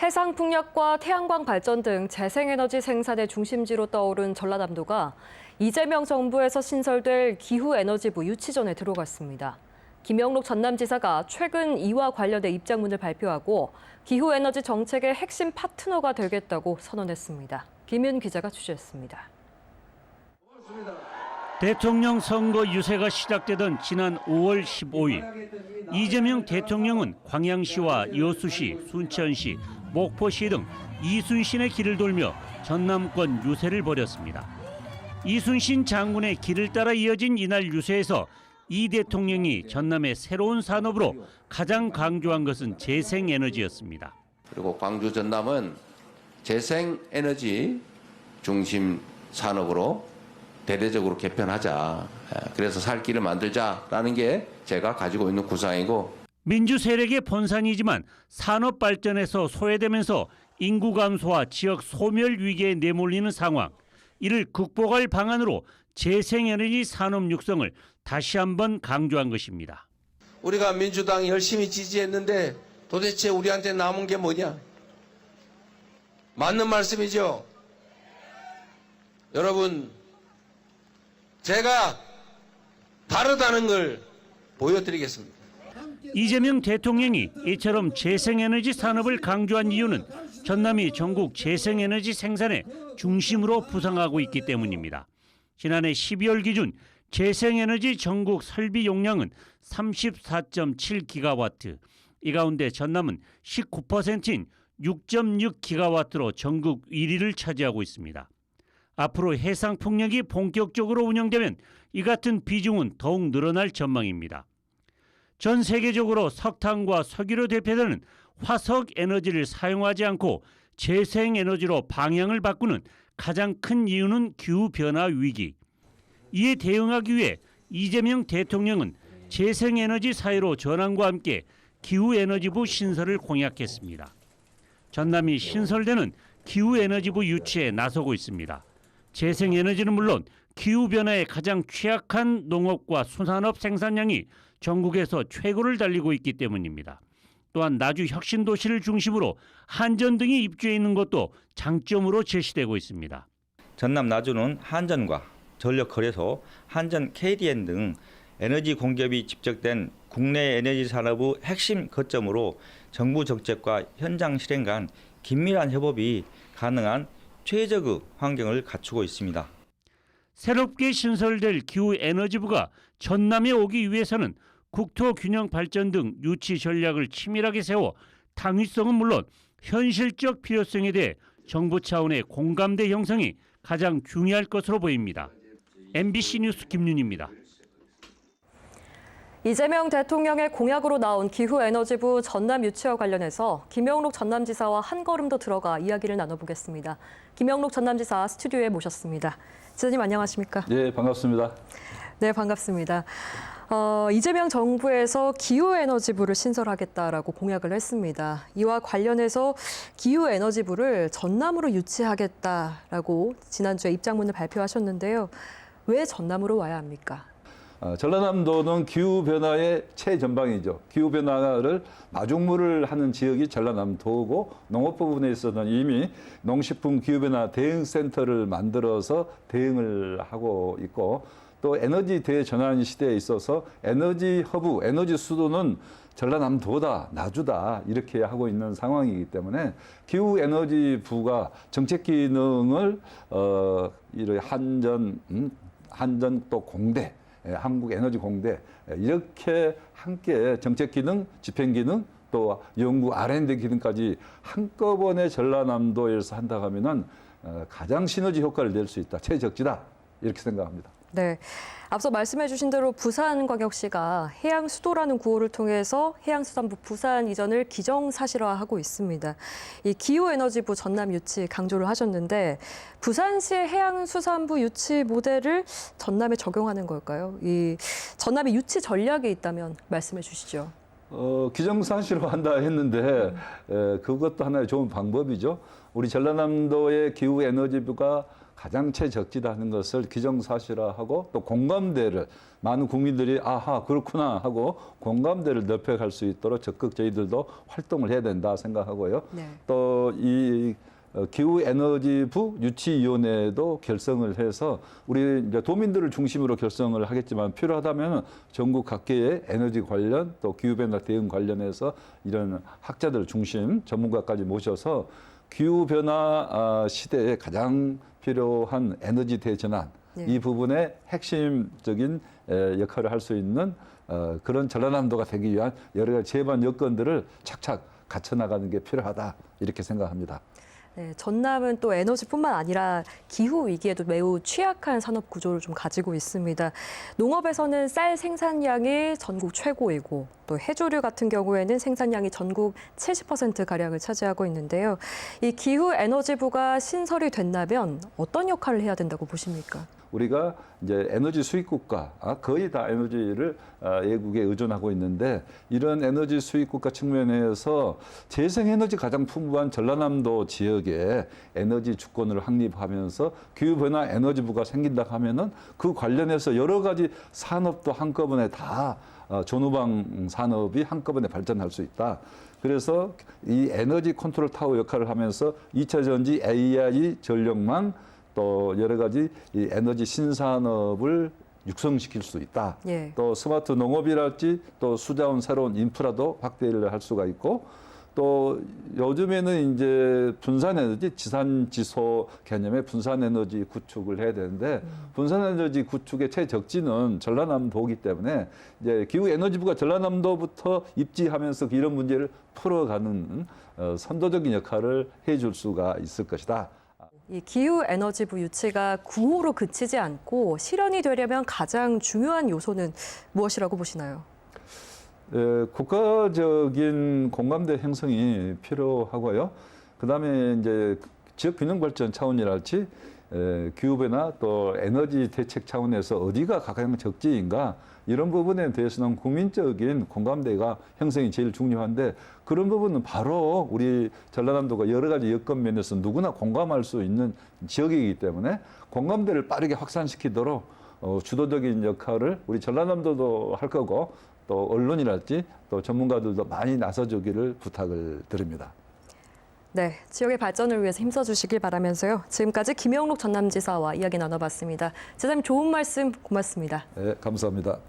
해상풍력과 태양광 발전 등 재생에너지 생산의 중심지로 떠오른 전라남도가 이재명 정부에서 신설될 기후에너지부 유치전에 들어갔습니다. 김영록 전남지사가 최근 이와 관련된 입장문을 발표하고 기후에너지 정책의 핵심 파트너가 되겠다고 선언했습니다. 김윤 기자가 취재했습니다. 대통령 선거 유세가 시작되던 지난 5월 15일 이재명 대통령은 광양시와 여수시, 순천시, 목포시 등 이순신의 길을 돌며 전남권 유세를 벌였습니다. 이순신 장군의 길을 따라 이어진 이날 유세에서 이 대통령이 전남의 새로운 산업으로 가장 강조한 것은 재생에너지였습니다. 그리고 광주 전남은 재생에너지 중심 산업으로 대대적으로 개편하자. 그래서 살 길을 만들자라는 게 제가 가지고 있는 구상이고. 민주 세력의 본산이지만 산업 발전에서 소외되면서 인구 감소와 지역 소멸 위기에 내몰리는 상황. 이를 극복할 방안으로 재생에너지 산업 육성을 다시 한번 강조한 것입니다. 우리가 민주당이 열심히 지지했는데 도대체 우리한테 남은 게 뭐냐? 맞는 말씀이죠? 여러분, 제가 다르다는 걸 보여드리겠습니다. 이재명 대통령이 이처럼 재생에너지 산업을 강조한 이유는 전남이 전국 재생에너지 생산의 중심으로 부상하고 있기 때문입니다. 지난해 12월 기준 재생에너지 전국 설비 용량은 34.7기가와트. 이 가운데 전남은 19%인 6.6기가와트로 전국 1위를 차지하고 있습니다. 앞으로 해상풍력이 본격적으로 운영되면 이 같은 비중은 더욱 늘어날 전망입니다. 전 세계적으로 석탄과 석유로 대표되는 화석 에너지를 사용하지 않고 재생에너지로 방향을 바꾸는 가장 큰 이유는 기후변화 위기. 이에 대응하기 위해 이재명 대통령은 재생에너지 사회로 전환과 함께 기후에너지부 신설을 공약했습니다. 전남이 신설되는 기후에너지부 유치에 나서고 있습니다. 재생에너지는 물론 기후변화에 가장 취약한 농업과 수산업 생산량이 전국에서 최고를 달리고 있기 때문입니다. 또한 나주 혁신도시를 중심으로 한전 등이 입주해 있는 것도 장점으로 제시되고 있습니다. 전남 나주는 한전과 전력거래소, 한전 KDN 등 에너지 공급이 집적된 국내 에너지 산업의 핵심 거점으로 정부 정책과 현장 실행 간 긴밀한 협업이 가능한 최적의 환경을 갖추고 있습니다. 새롭게 신설될 기후에너지부가 전남에 오기 위해서는 국토균형 발전 등 유치 전략을 치밀하게 세워 당위성은 물론 현실적 필요성에 대해 정부 차원의 공감대 형성이 가장 중요할 것으로 보입니다. MBC 뉴스 김윤희입니다. 이재명 대통령의 공약으로 나온 기후에너지부 전남 유치와 관련해서 김영록 전남지사와 한 걸음 더 들어가 이야기를 나눠보겠습니다. 김영록 전남지사 스튜디오에 모셨습니다. 지사님 안녕하십니까? 네, 반갑습니다. 네, 반갑습니다. 이재명 정부에서 기후에너지부를 신설하겠다라고 공약을 했습니다. 이와 관련해서 기후에너지부를 전남으로 유치하겠다라고 지난주에 입장문을 발표하셨는데요. 왜 전남으로 와야 합니까? 전라남도는 기후변화의 최전방이죠. 기후변화를 마중물을 하는 지역이 전라남도고 농업 부분에 있어서는 이미 농식품 기후변화 대응센터를 만들어서 대응을 하고 있고 또 에너지 대전환 시대에 있어서 에너지 허브, 에너지 수도는 전라남도다, 나주다 이렇게 하고 있는 상황이기 때문에 기후에너지부가 정책 기능을 한전 또 공대, 한국에너지공대 이렇게 함께 정책 기능, 집행 기능 또 연구 R&D 기능까지 한꺼번에 전라남도에서 한다고 하면은 가장 시너지 효과를 낼 수 있다, 최적지다 이렇게 생각합니다. 네, 앞서 말씀해 주신 대로 부산광역시가 해양 수도라는 구호를 통해서 해양수산부 부산 이전을 기정사실화하고 있습니다. 이 기후에너지부 전남 유치 강조를 하셨는데 부산시의 해양수산부 유치 모델을 전남에 적용하는 걸까요? 이 전남의 유치 전략이 있다면 말씀해 주시죠. 기정사실화한다 했는데 그것도 하나의 좋은 방법이죠. 우리 전라남도의 기후에너지부가 가장 최적지라는 것을 기정사실화하고 또 공감대를 많은 국민들이 아하 그렇구나 하고 공감대를 넓혀갈 수 있도록 적극 저희들도 활동을 해야 된다 생각하고요. 네. 또 이 기후에너지부 유치위원회도 결성을 해서 우리 이제 도민들을 중심으로 결성을 하겠지만 필요하다면 전국 각계의 에너지 관련 또 기후변화 대응 관련해서 이런 학자들 중심 전문가까지 모셔서 기후변화 시대에 가장 필요한 에너지 대전환 네. 이 부분에 핵심적인 역할을 할 수 있는 그런 전라남도가 되기 위한 여러 가지 제반 여건들을 착착 갖춰 나가는 게 필요하다 이렇게 생각합니다. 네, 전남은 또 에너지뿐만 아니라 기후 위기에도 매우 취약한 산업 구조를 좀 가지고 있습니다. 농업에서는 쌀 생산량이 전국 최고이고 또 해조류 같은 경우에는 생산량이 전국 70%가량을 차지하고 있는데요. 이 기후에너지부가 신설이 된다면 어떤 역할을 해야 된다고 보십니까? 우리가 이제 에너지 수입국가, 거의 다 에너지를 외국에 의존하고 있는데 이런 에너지 수입국가 측면에서 재생에너지 가장 풍부한 전라남도 지역에 에너지 주권을 확립하면서 기후변화 에너지부가 생긴다 하면은 그 관련해서 여러 가지 산업도 한꺼번에 다 전후방 산업이 한꺼번에 발전할 수 있다. 그래서 이 에너지 컨트롤 타워 역할을 하면서 2차 전지, AI, 전력망 또 여러 가지 이 에너지 신산업을 육성시킬 수 있다. 예. 또 스마트 농업이랄지 또 수자원 새로운 인프라도 확대를 할 수가 있고 또 요즘에는 이제 분산에너지 지산지소 개념의 분산에너지 구축을 해야 되는데 분산에너지 구축의 최적지는 전라남도이기 때문에 이제 기후에너지부가 전라남도부터 입지하면서 이런 문제를 풀어가는 선도적인 역할을 해줄 수가 있을 것이다. 이 기후에너지부 유치가 구호로 그치지 않고 실현이 되려면 가장 중요한 요소는 무엇이라고 보시나요? 국가적인 공감대 형성이 필요하고요. 그다음에 이제 지역 균형 발전 차원이랄지 기후변화 또 에너지 대책 차원에서 어디가 가장 적지인가 이런 부분에 대해서는 국민적인 공감대가 형성이 제일 중요한데 그런 부분은 바로 우리 전라남도가 여러 가지 여건 면에서 누구나 공감할 수 있는 지역이기 때문에 공감대를 빠르게 확산시키도록 주도적인 역할을 우리 전라남도도 할 거고 또 언론이랄지 또 전문가들도 많이 나서주기를 부탁을 드립니다. 네, 지역의 발전을 위해서 힘써주시길 바라면서요. 지금까지 김영록 전남지사와 이야기 나눠봤습니다. 지사님 좋은 말씀 고맙습니다. 네, 감사합니다.